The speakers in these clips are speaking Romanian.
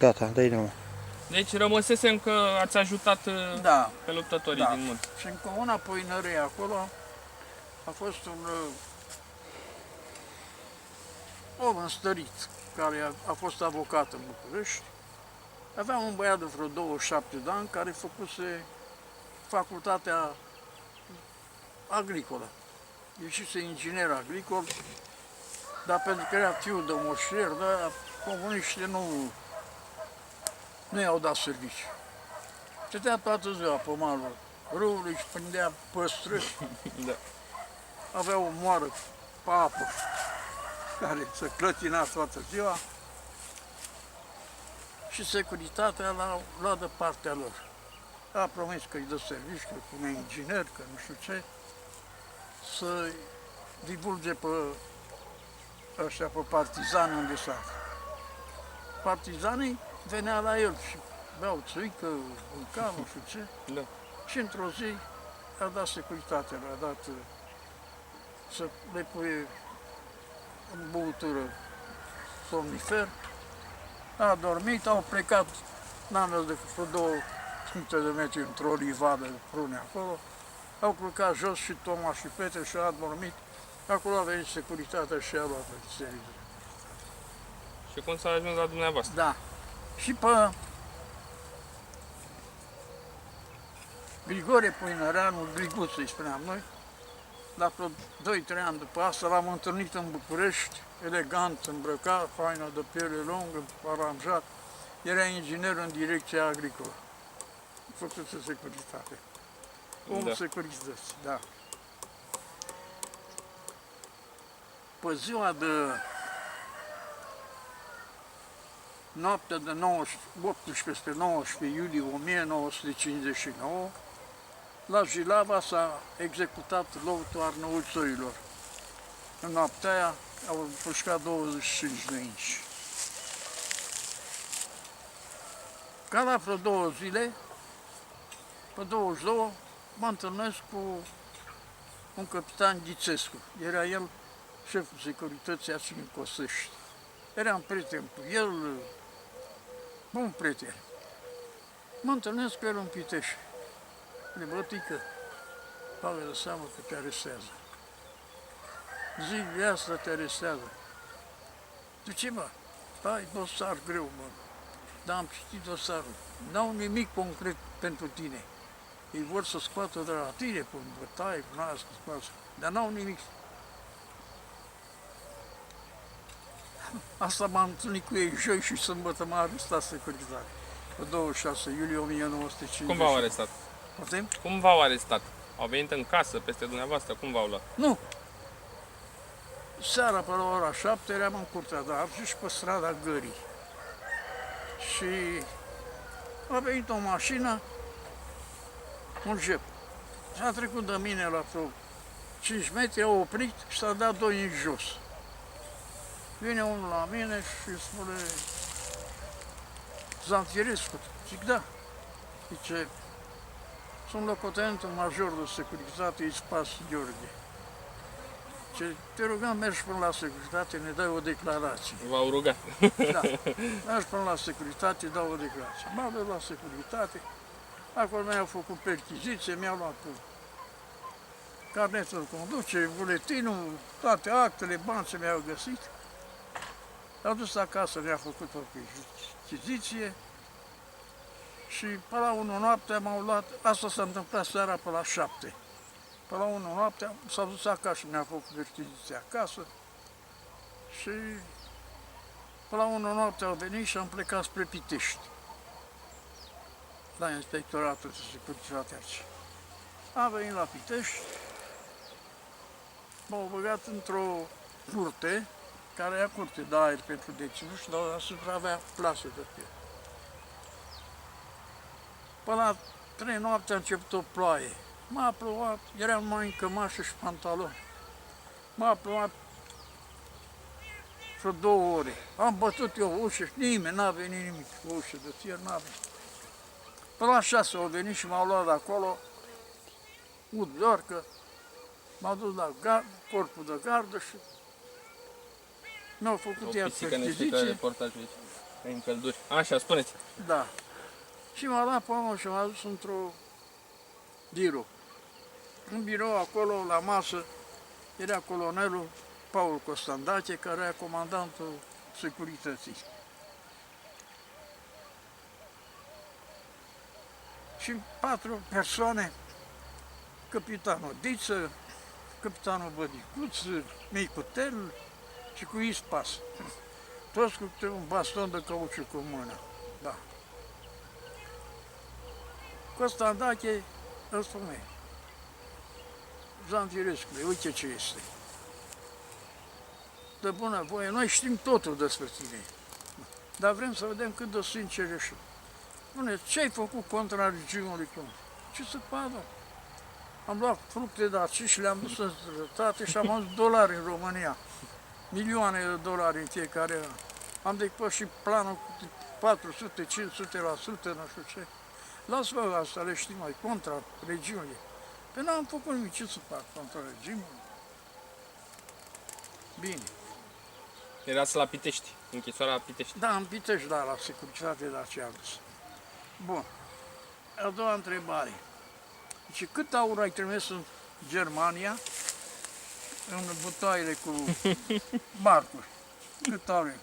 Gata, dă-i drumul. Deci rămăsesem că ați ajutat Da, pe luptătorii din munte. Și în comuna Poinărei acolo a fost un om înstărit, care a fost avocat în București. Avea un băiat de vreo 27 de ani care făcuse facultatea agricolă. Ieșise inginer agricol, dar pentru că era fiul de moșier, dar comuniștii nu i-au dat serviciu. Stătea toată ziua pe malul râului și prindea păstrări. Da. Avea o moară pe apă care se clătina toată ziua și securitatea l-a luat de partea lor. A promis că îi dă serviciu, că pune inginer, că nu știu ce, să divulge pe ăștia, pe partizani unde s-a. Partizanii venea la el și beau țuică, mânca, nu știu ce. Da. Și într-o zi a dat securitate, a dat să le pui în băutură somnifer. A dormit, au plecat, n-am mers decât vreo 200 de metri într-o livadă prune acolo. Au culcat jos și Toma și Petre și a dormit. Acolo a venit securitatea și a luat pe serviciu. Și cum s-a ajuns la dumneavoastră? Da. Și pe Grigore Poinăreanu, Griguț îi spuneam noi, la vreo 2-3 ani după asta l-am întâlnit în București, elegant, îmbrăcat, haină de piele lungă, aranjat. Era inginer în direcția agricolă. Făcuse securitate. Om Da. securități, da. Pe ziua de noaptea de 18 spre 19 iulie 1959, la Jilava s-a executat lotul Arnăuțoilor. În noaptea aia au pușcat 25 de inci. Ca la vreo 2 zile, pe 22, mă întâlnesc cu un capitan Ghițescu. Era el șeful securității aici în Cosești. Eram prieten cu el, bun prieten. Mă întâlnesc cu el în Pitești. Le bătică, bagă de seamă că te arestează. Zi, asta te arestează. De ce, mă? Ai dosar greu, mă. Dar am citit dosarul. N-au nimic concret pentru tine. Ei vor să scoată de la tine, pe bătaie, cu asta, scoată. Dar n-au nimic. Asta m-am întâlnit cu ei joi și sâmbătă m-a arestat securitate. Pe 26 iulie 1950. Cum v-au arestat? Putem? Cum v-au arestat? Au venit în casă peste dumneavoastră? Cum v-au luat? Nu. Seara pe la ora 7 eram în Curtea de Arge și pe strada Gării. Și a venit o mașină, un jep. Și a trecut de mine la vreo 5 metri, a oprit și s-a dat 2 în jos. Vine unul la mine și spune: Zanfirescu. Zic, da. Zice, sunt locotenentul major de securitate, Ispas Gheorghe. Ce te rugăm, mergi până la securitate, ne dai o declarație. V-au rugat. Da, mergi până la securitate, dau o declarație. M-am dus la securitate, acolo mi-au făcut perchiziție, mi-au luat cu carnetul de conducere, buletinul, toate actele, bani ce mi-au găsit. L-au dus acasă, mi-a făcut o perchiziție și pe la 1 noaptea m-au luat, asta s-a întâmplat seara pe la 7. Pe la 1 noaptea s-au dus acasă și mi-a făcut perchiziția acasă și pe la 1 noaptea au venit și am plecat spre Pitești, la inspectoratul de securitate aici. Am venit la Pitești, m-au băgat într-o curte, care era curte de aer pentru deținuți, dar asupra avea plasă de piele. Până la 3 noapte a început o ploaie. M-a plouat, eram numai în cămașă și pantaloni. M-a plouat vreo 2 ore. Am bătut eu ușă și nimeni, n-a venit nimic. O ușă de fier n-a venit. Până la 6 au venit și m-au luat de acolo, doar că m-au dus la corpul de gardă și mi-au făcut O iar pisică ne explică perchiziție. reportajul aici. În călduri. Așa, spuneți. Da. Și m-a luat pe omul și m-a dus într-o birou. În birou, acolo, la masă, era colonelul Paul Costandache, care era comandantul securității. Și 4 persoane, capitanul Diță, capitanul Bădicuț, Micutel și cu Ispas. Toți cu câte un baston de cauciuc în mână. Da. Costandache îmi spune: Zanfirescule, uite ce este. De bună voie, noi știm totul despre tine, dar vrem să vedem cât de sincer ești. Spune, ce ai făcut contra regimului comunist? Ce să facă? Am luat fructe de aici și le-am dus în străinătate și am adus dolari în România. Milioane de dolari în fiecare an. Am depășit planul cu 400, 500%, nu știu ce. Lasă-mă asta, le știm mai, contra regimului. Păi n-am făcut nimic, ce să fac contra regimului? Bine. Erați la Pitești, închisoarea Pitești. Da, în Pitești, da, la securitate, dar ce am dus. Bun. A doua întrebare. Deci, cât aur ai trimis în Germania, în butoaiele cu barcuri? Cât aur?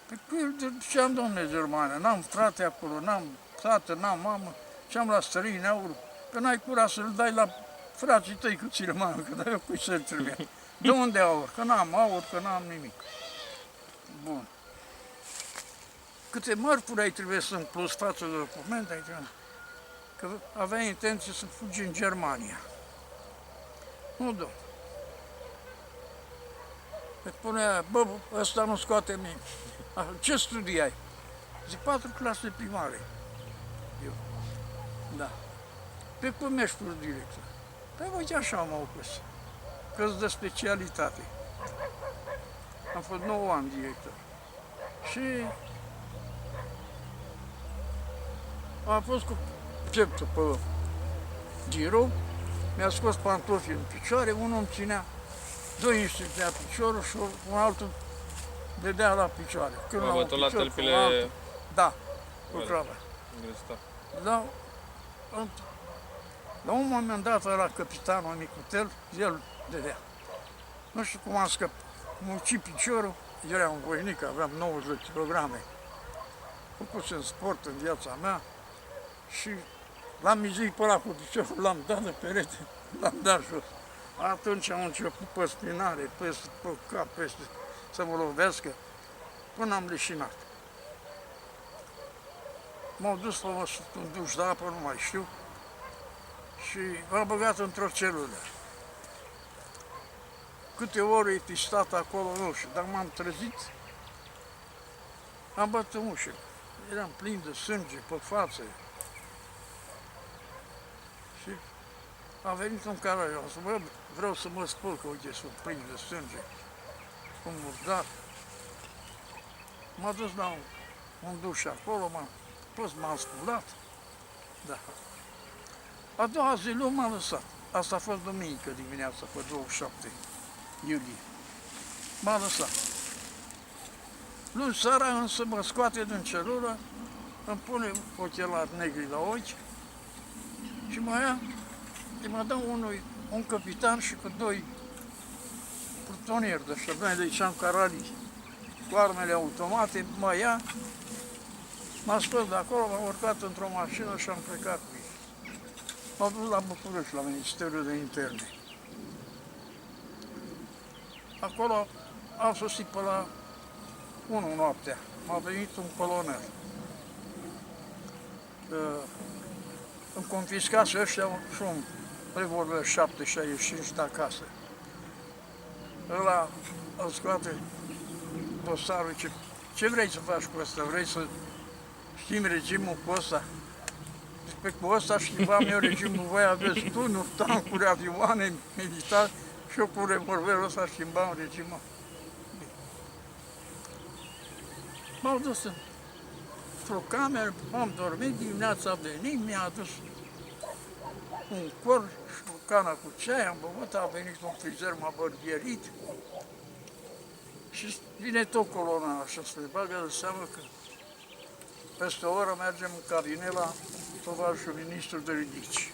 Păi, ce am, domne, Germania? N-am frate acolo, n-am tată, n-am mamă, ce-am la străini aur? Că n-ai curat să-l dai la frații tăi cu ți rămână, că dai eu cui să-l trebuie. De unde aur? Că n-am aur, că n-am nimic. Bun. Câte mărfuri ai trimis în plus față de documente? Ai trimis? Că aveai intenție să fugi în Germania. Nu, domn. Îți spunea, bă, ăsta nu scoate mine. Ce studii ai? Zic, 4 clase primare. Eu. Da. Pe cum ești fost director? Păi uite așa am opus. Că-s de specialitate. Am fost 9 ani director. Și am fost cu pieptul pe girou, mi-a scos pantofii în picioare, unul îmi ținea, 2 îmi ținea piciorul și un altul dădea la picioare. Când Vă bătut la tălpile... Da, lucrava. Da, la un moment dat era capitanul Micutel, el dădea. Nu știu cum am scăpat, am ucit piciorul, era un voinic, aveam 90 de kilograme. Făcusem sport în viața mea și l-am mizit pe ăla cu piciorul, l-am dat de perete, l-am dat jos. Atunci am început pe spinare, pe cap, peste, să mă lovească, până am leșinat. M-au dus la un duș de apă, nu mai știu, și m-a băgat într-o celulă. Câte ore e stat acolo, nu știu, dar m-am trezit, am bătut în ușă. Eram plin de sânge pe față. Și a venit un caraiu, am zis, bă, vreau să mă spăl, că uite, sunt plin de sânge, un murdar. M-a dus la un duș acolo, m-am sculat. Da. A doua zi m-a lăsat. Asta a fost duminică dimineața, pe 27 iulie. M-a lăsat. Luni seara însă mă scoate din celulă, îmi pune ochelari negri la ochi și mă ia, îi mă dă un capitan și cu 2 plutonieri de ăștia, de Cean Carali, cu armele automate, mă ia, m-a scos de acolo, m-am urcat într-o mașină și am plecat cu ei. M-au dus la București, la Ministerul de Interne. Acolo am sosit pe la 1 noaptea. M-a venit un colonel. Îmi confiscase ăștia și un revolver 765 de acasă. Ăla îl scoate dosarul, ce vrei să faci cu ăsta? Vrei să schimbi regimul cu ăsta? Pe cu ăsta schimbam eu regimul, voi aveți tunuri, tancuri, avioane militare și eu cu revolverul ăsta schimbam regimul. M-au dus într-o cameră, am dormit, dimineața a venit, mi-a adus un cor și o cană cu ceai, am băut, a venit un frizer, m-a bărbierit și vine tot colonel așa să le bagă de seamă că peste o oră mergem în cabinet la tovarășul ministru de ridici.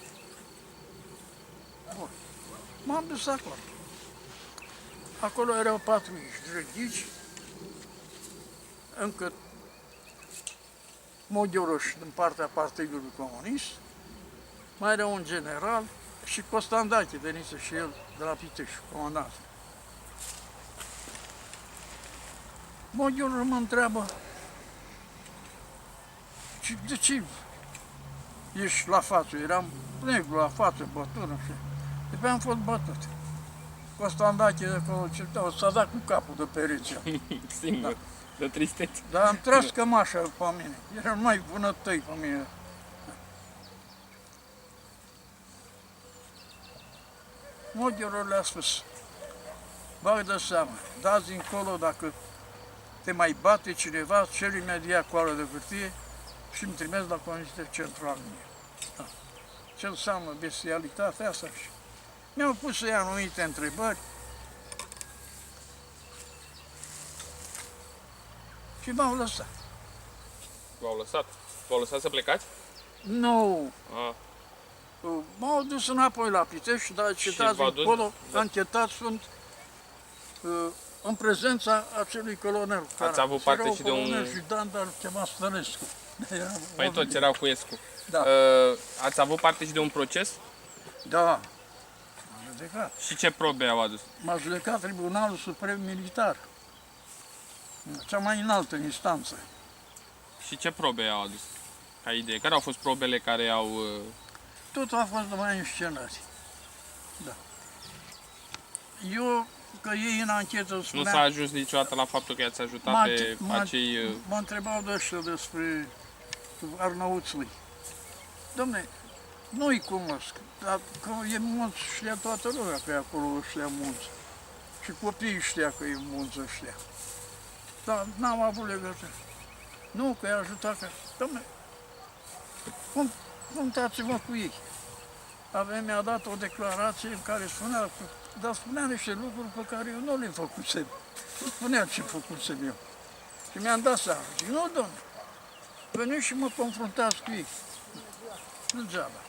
Bun. M-am dus acolo. Acolo erau 4 ridici, încă Moghioroș din partea Partidului Comunist, mai era un general și Costandache, venise și el de la Pitești, comandant. Moghioroș mă întreabă, de ce ești la față? Eram negru la față, bătut, așa. După am fost bătut. Costandache de acolo s-a dat cu capul de perețea. Singur, de tristețe. Dar am tras cămașa pe mine. Era mai vânătăi pe mine. Moghioroș le-a spus, bag de seama, dați încolo dacă te mai bate cineva, cer imediat coară de hârtie și îmi trimis la Comitetul Central mie. Da. Ce înseamnă bestialitatea asta? Și mi-au pus să-i anumite întrebări și m-au lăsat. V-au lăsat? V-au lăsat să plecați? Nu! Ah. M-au dus înapoi la Pitești, dar cetați v-au dus? încolo, Da. anchetați sunt în prezența acelui colonel. Ați avut parte și de un... colonel Judan, dar îl chema Stănescu. Păi toți erau cu Escu. Da. Ați avut parte și de un proces? Da, m-a judecat. Și ce probe au adus? M-a judecat Tribunalul Suprem Militar, cea mai înaltă instanță. Și ce probe au adus? Ca idee. Care au fost probele care au... Totul a fost numai înscenări. Da. Eu, că ei în anchetă Nu spunea... s-a ajuns niciodată la faptul că i-ați ajutat pe acei... Mă întrebau de ăștia despre Arnăuțului. Dom'le, nu-i cunosc, dar că e munț, știa toată lumea că e acolo ăștia munți. Și copiii știa că e munț ăștia. Dar n-am avut legătură. Nu, că i-a ajutat că... Dom'le, confruntați-vă cu ei. Mi-a dat o declarație în care spunea, dar spunea niște lucruri pe care eu nu le făcusem. Nu spunea ce făcusem eu. Și mi-am dat seama. Zic, nu, domnule, veniți și mă confruntați cu ei. Nu degeaba.